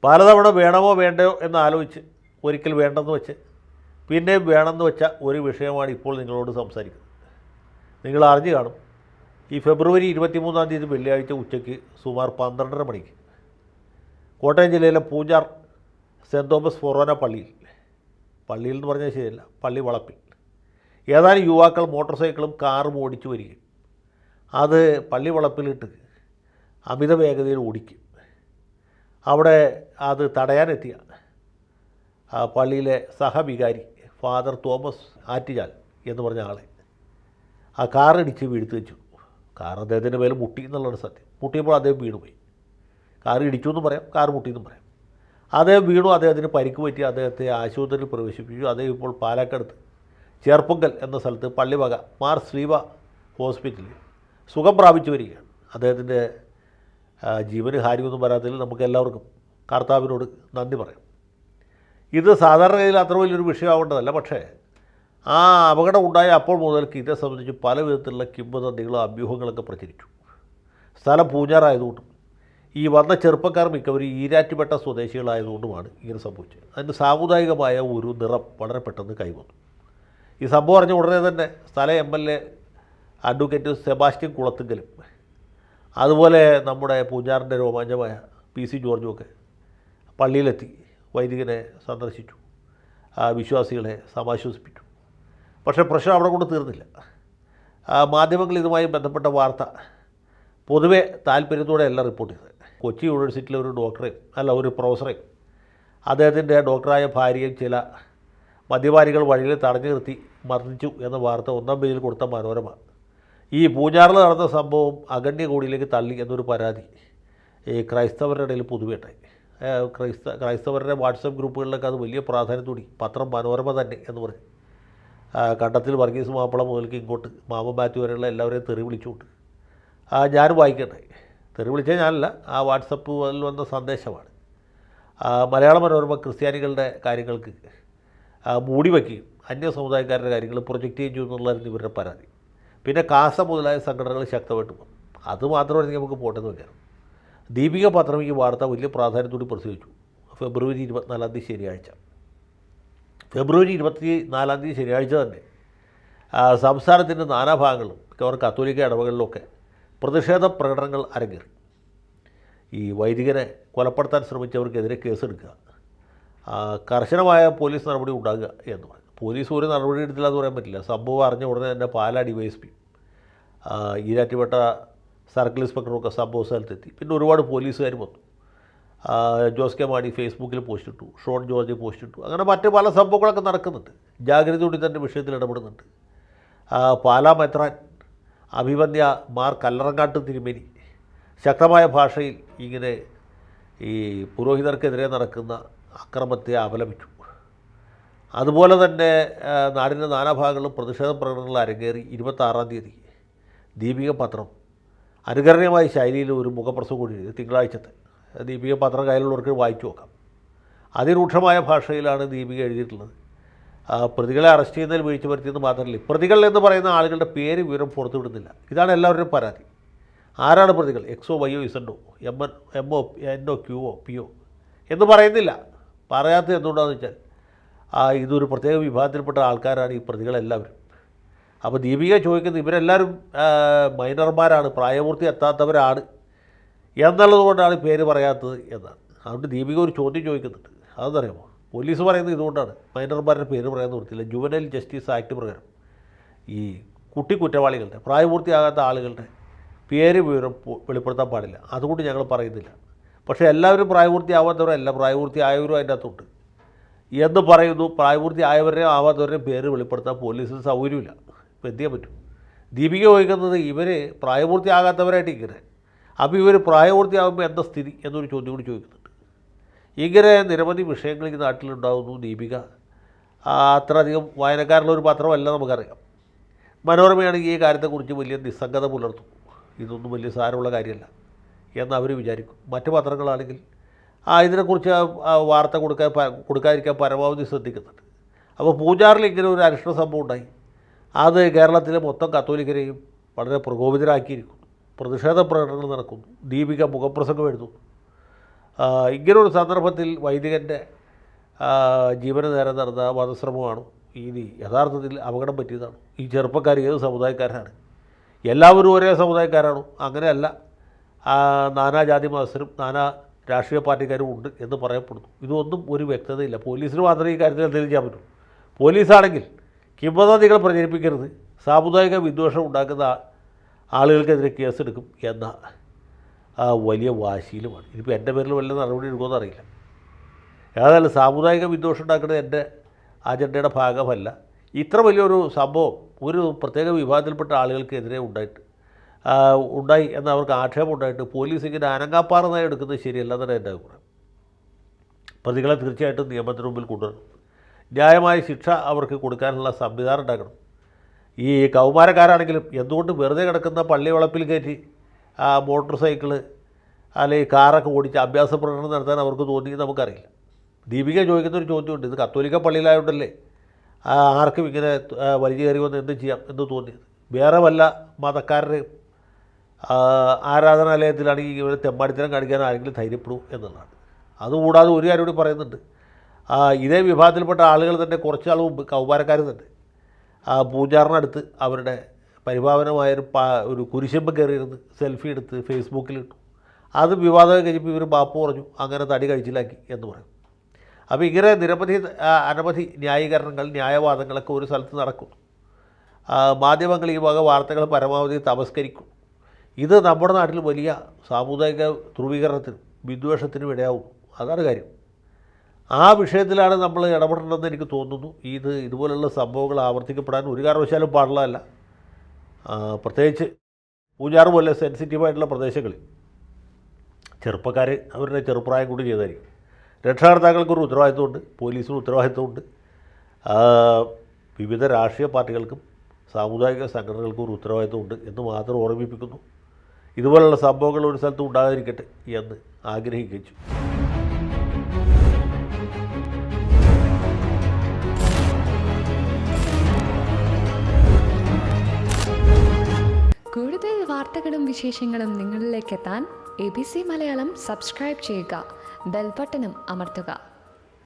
പലതവണ വേണമോ വേണ്ടയോ എന്ന് ആലോചിച്ച് ഒരിക്കൽ വേണ്ടെന്ന് വെച്ച് പിന്നെയും വേണമെന്ന് വെച്ച ഒരു വിഷയമാണ് ഇപ്പോൾ നിങ്ങളോട് സംസാരിക്കുന്നത്. നിങ്ങൾ അറിഞ്ഞു കാണും, ഈ ഫെബ്രുവരി 23-ാം തീയതി വെള്ളിയാഴ്ച ഉച്ചയ്ക്ക് സുമാർ 12:30 മണിക്ക് കോട്ടയം ജില്ലയിലെ പൂഞ്ഞാർ സെൻറ്റ് തോമസ് ഫൊറോന പള്ളിയിൽ എന്ന് പറഞ്ഞാൽ ശരിയല്ല, പള്ളി വളപ്പിൽ ഏതാനും യുവാക്കൾ മോട്ടോർ സൈക്കിളും കാറും ഓടിച്ചു വരികയും അത് പള്ളി വളപ്പിലിട്ട് അമിത വേഗതയിൽ ഓടിക്കും. അവിടെ അത് തടയാനെത്തിയ പള്ളിയിലെ സഹവികാരി ഫാദർ തോമസ് ആറ്റിച്ചാൽ എന്ന് പറഞ്ഞ ആളെ ആ കാറിടിച്ച് വീഴ്ത്തി വെച്ചു. കാർ അദ്ദേഹത്തിൻ്റെ മേലെ മുട്ടി എന്നുള്ളതാണ് സത്യം. മുട്ടിയപ്പോൾ അദ്ദേഹം വീണുപോയി. കാർ ഇടിച്ചു എന്നും പറയാം, കാർ മുട്ടിയെന്നും പറയാം. അദ്ദേഹം വീണു, അദ്ദേഹത്തിന് പരിക്ക് പറ്റി, അദ്ദേഹത്തെ ആശുപത്രിയിൽ പ്രവേശിപ്പിച്ചു. അദ്ദേഹം ഇപ്പോൾ പാലക്കാട് ചേർപ്പുങ്കൽ എന്ന സ്ഥലത്ത് പള്ളിവക മാർ ശ്രീവ ഹോസ്പിറ്റലിൽ സുഖം പ്രാപിച്ചു വരികയാണ്. അദ്ദേഹത്തിൻ്റെ ജീവന് ഹാനിയൊന്നും വരാത്തതിൽ നമുക്ക് എല്ലാവർക്കും കർത്താവിനോട് നന്ദി പറയാം. ഇത് സാധാരണഗതിയിൽ അത്ര വലിയൊരു വിഷയമാവേണ്ടതല്ല. പക്ഷേ ആ അപകടം ഉണ്ടായ അപ്പോൾ മുതൽക്ക് ഇതേ സംബന്ധിച്ച് പല വിധത്തിലുള്ള കിംവദന്തികളും അഭ്യൂഹങ്ങളൊക്കെ പ്രചരിച്ചു. സ്ഥലം പൂഞ്ഞാറായതുകൊണ്ടും ഈ വന്ന ചെറുപ്പക്കാർ മിക്കവരും ഈരാറ്റുപേട്ട സ്വദേശികളായതുകൊണ്ടുമാണ് ഇങ്ങനെ സംഭവിച്ചത്. അതിന് സാമുദായികമായ ഒരു നിറം വളരെ പെട്ടെന്ന് കൈവന്നു. ഈ സംഭവം അറിഞ്ഞ ഉടനെ തന്നെ സ്ഥല MLA അഡ്വക്കേറ്റ് സെബാസ്റ്റ്യൻ കുളത്തുങ്കലും അതുപോലെ നമ്മുടെ പൂഞ്ഞാറിൻ്റെ രോമാഞ്ചമായ PC ജോർജുമൊക്കെ പള്ളിയിലെത്തി വൈദികനെ സന്ദർശിച്ചു, വിശ്വാസികളെ സമാശ്വസിപ്പിച്ചു. പക്ഷേ പ്രശ്നം അവിടെ കൊണ്ട് തീർന്നില്ല. മാധ്യമങ്ങൾ ഇതുമായി ബന്ധപ്പെട്ട വാർത്ത പൊതുവെ താല്പര്യത്തോടെ എല്ലാം റിപ്പോർട്ട് ചെയ്തത്. കൊച്ചി യൂണിവേഴ്സിറ്റിയിലെ ഒരു പ്രൊഫസറെയും അദ്ദേഹത്തിൻ്റെ ഡോക്ടറായ ഭാര്യയും ചില മദ്യപാനികൾ വഴിയിൽ തടഞ്ഞു നിർത്തി മർദ്ദിച്ചു എന്ന വാർത്ത 1-ാം പേജിൽ കൊടുത്ത മനോരമ ഈ പൂഞ്ഞാറിൽ നടന്ന സംഭവം അഗണ്യ കോടിയിലേക്ക് തള്ളി എന്നൊരു പരാതി ഈ ക്രൈസ്തവരുടെ ഇടയിൽ പൊതുവെട്ടായി. ക്രൈസ്തവരുടെ വാട്സപ്പ് ഗ്രൂപ്പുകളിലൊക്കെ അത് വലിയ പ്രാധാന്യത്തോടി പത്രം മനോരമ തന്നെ എന്ന് പറഞ്ഞ് കണ്ടത്തിൽ വർഗീസ് മാപ്പിള മുതൽക്ക് ഇങ്ങോട്ട് മാമ മാത്യു വരെയുള്ള എല്ലാവരെയും തെറി വിളിച്ചുകൊണ്ട് ഞാനും വായിക്കട്ടെ. തെറി വിളിച്ചാൽ ഞാനല്ല, ആ വാട്സപ്പിൽ വന്ന സന്ദേശമാണ്. മലയാള മനോരമ ക്രിസ്ത്യാനികളുടെ കാര്യങ്ങൾക്ക് മൂടി വയ്ക്കുകയും അന്യ സമുദായക്കാരുടെ കാര്യങ്ങൾ പ്രൊജക്റ്റ് ചെയ്യും എന്നുള്ളതായിരുന്നു ഇവരുടെ പരാതി. പിന്നെ കാസ മുതലായ സംഘടനകൾ ശക്തമായിട്ട് പോകും. അതുമാത്രമാണെങ്കിൽ നമുക്ക് പോട്ടെന്ന് വയ്ക്കാം. ദീപിക പത്രം ഈ വാർത്ത വലിയ പ്രാധാന്യത്തോടെ പ്രസിദ്ധിച്ചു. ഫെബ്രുവരി 24-ാം തീയതി ശനിയാഴ്ച. ഫെബ്രുവരി 24-ാം തീയതി ശനിയാഴ്ച തന്നെ സംസ്ഥാനത്തിൻ്റെ നാനാഭാഗങ്ങളിലും മിക്കവാറും കത്തോലിക്ക ഇടവകളിലൊക്കെ പ്രതിഷേധ പ്രകടനങ്ങൾ അരങ്ങേറി. ഈ വൈദികനെ കൊലപ്പെടുത്താൻ ശ്രമിച്ചവർക്കെതിരെ കേസെടുക്കുക, കർശനമായ പോലീസ് നടപടി ഉണ്ടാകുക എന്ന് പറഞ്ഞു. പോലീസ് ഒരു നടപടി എടുത്തില്ല എന്ന് പറയാൻ പറ്റില്ല. സംഭവം അറിഞ്ഞ ഉടനെ തന്നെ പാലാ DYSP ഈരാറ്റുപേട്ട സർക്കിൾ ഇൻസ്പെക്ടറൊക്കെ സംഭവ സ്ഥലത്തെത്തി. പിന്നെ ഒരുപാട് പോലീസുകാർ വന്നു. ജോസ് കെ മാണി ഫേസ്ബുക്കിൽ പോസ്റ്റ് ഇട്ടു, ഷോൺ ജോർജ് പോസ്റ്റ് ഇട്ടു. അങ്ങനെ മറ്റ് പല സംഭവങ്ങളൊക്കെ നടക്കുന്നുണ്ട്. ജാഗ്രതയോടെ തന്നെ വിഷയത്തിൽ ഇടപെടുന്നുണ്ട്. പാലാ മെത്രാൻ അഭിവന്യ മാർ കല്ലറങ്ങാട്ട് തിരുമേനി ശക്തമായ ഭാഷയിൽ ഇങ്ങനെ ഈ പുരോഹിതർക്കെതിരെ നടക്കുന്ന അക്രമത്തെ അപലപിച്ചു. അതുപോലെ തന്നെ നാടിൻ്റെ നാനാഭാഗങ്ങളിലും പ്രതിഷേധ പ്രകടനങ്ങൾ അരങ്ങേറി. 26-ാം തീയതി ദീപിക പത്രം അനുകരണീയമായ ശൈലിയിൽ ഒരു മുഖപ്രസവം കൂടി തിങ്കളാഴ്ചത്തെ ദീപിക പത്രം കയ്യിലുള്ളവർക്ക് വായിച്ചു നോക്കാം. അതിരൂക്ഷമായ ഭാഷയിലാണ് ദീപിക എഴുതിയിട്ടുള്ളത്. പ്രതികളെ അറസ്റ്റ് ചെയ്യുന്നതിൽ വീഴ്ച വരുത്തിയെന്ന് മാത്രമല്ല, പ്രതികൾ എന്ന് പറയുന്ന ആളുകളുടെ പേര് വിവരം പുറത്തുവിടുന്നില്ല. ഇതാണ് എല്ലാവരുടെയും പരാതി. ആരാണ് പ്രതികൾ? XO YO ZO MO NO QO PO എന്ന് പറയുന്നില്ല. പറയാത്തത് എന്തുകൊണ്ടാണെന്ന് വെച്ചാൽ ഇതൊരു പ്രത്യേക വിഭാഗത്തിൽപ്പെട്ട ആൾക്കാരാണ് ഈ പ്രതികളെല്ലാവരും. അപ്പോൾ ദീപിക ചോദിക്കുന്നത് ഇവരെല്ലാവരും മൈനർമാരാണ്, പ്രായപൂർത്തി എത്താത്തവരാണ് എന്നുള്ളതുകൊണ്ടാണ് പേര് പറയാത്തത് എന്നാണ്. അതുകൊണ്ട് ദീപിക ഒരു ചോദ്യം ചോദിക്കുന്നുണ്ട്. അതെന്നറിയാമോ? പോലീസ് പറയുന്നത് ഇതുകൊണ്ടാണ് മൈനർമാരുടെ പേര് പറയാൻ നിർത്തില്ല. ജുവനൈൽ ജസ്റ്റിസ് ആക്ട് പ്രകാരം ഈ കുറ്റവാളികളുടെ പ്രായപൂർത്തിയാകാത്ത ആളുകളുടെ പേര് വിവരം വെളിപ്പെടുത്താൻ പാടില്ല. അതുകൊണ്ട് ഞങ്ങൾ പറയുന്നില്ല. പക്ഷേ എല്ലാവരും പ്രായപൂർത്തിയാവാത്തവരല്ല, പ്രായപൂർത്തിയായവരും അതിൻ്റെ അകത്തുണ്ട് എന്ന് പറയുന്നു. പ്രായപൂർത്തിയായവരെയും ആവാത്തവരുടെയും പേര് വെളിപ്പെടുത്താൻ പോലീസിന് സൗകര്യമില്ല. ഇപ്പോൾ എന്ത് ചെയ്യാൻ പറ്റും? ദീപിക ചോദിക്കുന്നത് ഇവർ പ്രായപൂർത്തിയാകാത്തവരായിട്ട് ഇങ്ങനെ, അപ്പോൾ ഇവർ പ്രായപൂർത്തിയാകുമ്പോൾ എന്താ സ്ഥിതി എന്നൊരു ചോദ്യം കൂടി ചോദിക്കുന്നുണ്ട്. ഇങ്ങനെ നിരവധി വിഷയങ്ങൾ ഈ നാട്ടിലുണ്ടാകുന്നു. ദീപിക അത്രയധികം വായനക്കാരുള്ളൊരു പത്രമല്ല, നമുക്കറിയാം. മനോരമയാണെങ്കിൽ ഈ കാര്യത്തെക്കുറിച്ച് വലിയ നിസ്സംഗത പുലർത്തും. ഇതൊന്നും വലിയ സാരമുള്ള കാര്യമല്ല എന്ന് അവർ വിചാരിക്കും. മറ്റ് പത്രങ്ങളാണെങ്കിൽ ഇതിനെക്കുറിച്ച് വാർത്ത കൊടുക്കാതിരിക്കാൻ പരമാവധി ശ്രദ്ധിക്കുന്നുണ്ട്. അപ്പോൾ പൂഞ്ഞാറിൽ ഇങ്ങനെ ഒരു അനിഷ്ട സംഭവം ഉണ്ടായി. അത് കേരളത്തിലെ മൊത്തം കത്തോലിക്കരെയും വളരെ പ്രകോപിതരാക്കിയിരിക്കുന്നു. പ്രതിഷേധ പ്രകടനങ്ങൾ നടക്കുന്നു. ദീപിക മുഖപ്രസംഗം എഴുതുന്നു. ഇങ്ങനൊരു സന്ദർഭത്തിൽ വൈദികൻ്റെ ജീവന് നേരെ നടന്ന വധശ്രമമാണ് ഇനി യഥാർത്ഥത്തിൽ അപകടം പറ്റിയതാണ്. ഈ ചെറുപ്പക്കാർ ഏത് സമുദായക്കാരാണ്? എല്ലാവരും ഒരേ സമുദായക്കാരാണോ? അങ്ങനെയല്ല. നാനാജാതി മതസ്ഥരും നാനാ രാഷ്ട്രീയ പാർട്ടിക്കാരും ഉണ്ട് എന്ന് പറയപ്പെടുന്നു. ഇതൊന്നും ഒരു വ്യക്തതയില്ല. പോലീസിന് മാത്രമേ ഈ കാര്യത്തിൽ എന്തെങ്കിലും ചെയ്യാൻ പറ്റൂ. പോലീസാണെങ്കിൽ കിംവദന്തികൾ പ്രചരിപ്പിക്കരുത്, സാമുദായിക വിദ്വേഷം ഉണ്ടാക്കുന്ന ആളുകൾക്കെതിരെ കേസെടുക്കും എന്ന വലിയ വാശിയിലുമാണ്. ഇനിയിപ്പോൾ എൻ്റെ പേരിൽ വല്ല നടപടി എടുക്കുമെന്ന് അറിയില്ല. ഏതായാലും സാമുദായിക വിദ്വേഷം ഉണ്ടാക്കുന്നത് എൻ്റെ അജണ്ടയുടെ ഭാഗമല്ല. ഇത്ര വലിയൊരു സംഭവം ഒരു പ്രത്യേക വിഭാഗത്തിൽപ്പെട്ട ആളുകൾക്കെതിരെ ഉണ്ടായി എന്ന് അവർക്ക് ആക്ഷേപം ഉണ്ടായിട്ട് പോലീസ് ഇങ്ങനെ അനങ്ങാപ്പാറന്നായി എടുക്കുന്നത് ശരിയല്ലെന്നാണ് എൻ്റെ അഭിപ്രായം. പ്രതികളെ തീർച്ചയായിട്ടും നിയമത്തിന് മുമ്പിൽ കൊണ്ടുവരണം. ന്യായമായ ശിക്ഷ അവർക്ക് കൊടുക്കാനുള്ള സംവിധാനം ഉണ്ടാക്കണം. ഈ കൗമാരക്കാരാണെങ്കിലും എന്തുകൊണ്ട് വെറുതെ കിടക്കുന്ന പള്ളി വളപ്പിൽ കയറ്റി മോട്ടോർ സൈക്കിള് അല്ലെങ്കിൽ കാറൊക്കെ ഓടിച്ച് അഭ്യാസ പ്രകടനം നടത്താൻ അവർക്ക് തോന്നിയെന്ന് നമുക്കറിയില്ല. ദീപിക ചോദിക്കുന്നൊരു ചോദ്യമുണ്ട്, ഇത് കത്തോലിക്ക പള്ളിയിലായോണ്ടല്ലേ ആർക്കും ഇങ്ങനെ വലിയ കയറി വന്ന് എന്ത് ചെയ്യാം എന്ന് തോന്നിയത്? വേറെ വല്ല മതക്കാരുടെയും ആരാധനാലയത്തിലാണെങ്കിൽ ഇവരെ തെമ്മാടിത്തരം കാണിക്കാൻ ആരെങ്കിലും ധൈര്യപ്പെടും എന്നുള്ളതാണ്. അതുകൂടാതെ ഒരു കാര്യം കൂടി പറയുന്നുണ്ട്. ഇതേ വിഭാഗത്തിൽപ്പെട്ട ആളുകൾ തന്നെ കുറച്ചാൾ മുമ്പ് കൗമാരക്കാർ തന്നെ പൂജാറിനടുത്ത് അവരുടെ പരിഭാവനമായൊരു കുരിശമ്പ് കയറിയിരുന്ന് സെൽഫി എടുത്ത് ഫേസ്ബുക്കിലിട്ടു. അത് വിവാദം കഴിഞ്ഞപ്പോൾ ഇവർ മാപ്പ് പറഞ്ഞു, അങ്ങനെ തടി കഴിച്ചിലാക്കി എന്ന് പറയും. അപ്പോൾ ഇങ്ങനെ അനവധി ന്യായീകരണങ്ങൾ ന്യായവാദങ്ങളൊക്കെ ഒരു സ്ഥലത്ത് നടക്കുന്നു. മാധ്യമങ്ങൾ ഈ വക വാർത്തകൾ പരമാവധി തമസ്കരിക്കും. ഇത് നമ്മുടെ നാട്ടിൽ വലിയ സാമുദായിക ധ്രുവീകരണത്തിനും വിദ്വേഷത്തിനും ഇടയാവും. അതാണ് കാര്യം. ആ വിഷയത്തിലാണ് നമ്മൾ ഇടപെടണമെന്ന് എനിക്ക് തോന്നുന്നു. ഇതുപോലുള്ള സംഭവങ്ങൾ ആവർത്തിക്കപ്പെടാൻ ഒരു കാരണവശാലും പാടുള്ളതല്ല. പ്രത്യേകിച്ച് പൂജാറ് പോലെ സെൻസിറ്റീവായിട്ടുള്ള പ്രദേശങ്ങളിൽ ചെറുപ്പക്കാർ അവരുടെ ചെറുപ്രായം കൂടി ചെയ്തായിരിക്കും. രക്ഷാകർത്താക്കൾക്കൊരു ഉത്തരവാദിത്വമുണ്ട്, പോലീസിന് ഉത്തരവാദിത്വമുണ്ട്, വിവിധ രാഷ്ട്രീയ പാർട്ടികൾക്കും സാമുദായിക സംഘടനകൾക്കും ഒരു ഉത്തരവാദിത്വമുണ്ട് എന്ന് മാത്രം ഓർമ്മിപ്പിക്കുന്നു. ഇതുപോലുള്ള സംഭവങ്ങൾ ഒരു സ്ഥലത്തും ഉണ്ടാകാതിരിക്കട്ടെ എന്ന് ആഗ്രഹിച്ചു. കൂടുതൽ വാർത്തകളും വിശേഷങ്ങളും നിങ്ങളിലേക്ക് എത്താൻ ABC മലയാളം സബ്സ്ക്രൈബ് ചെയ്യുക, ബെൽ ബട്ടണും അമർത്തുക.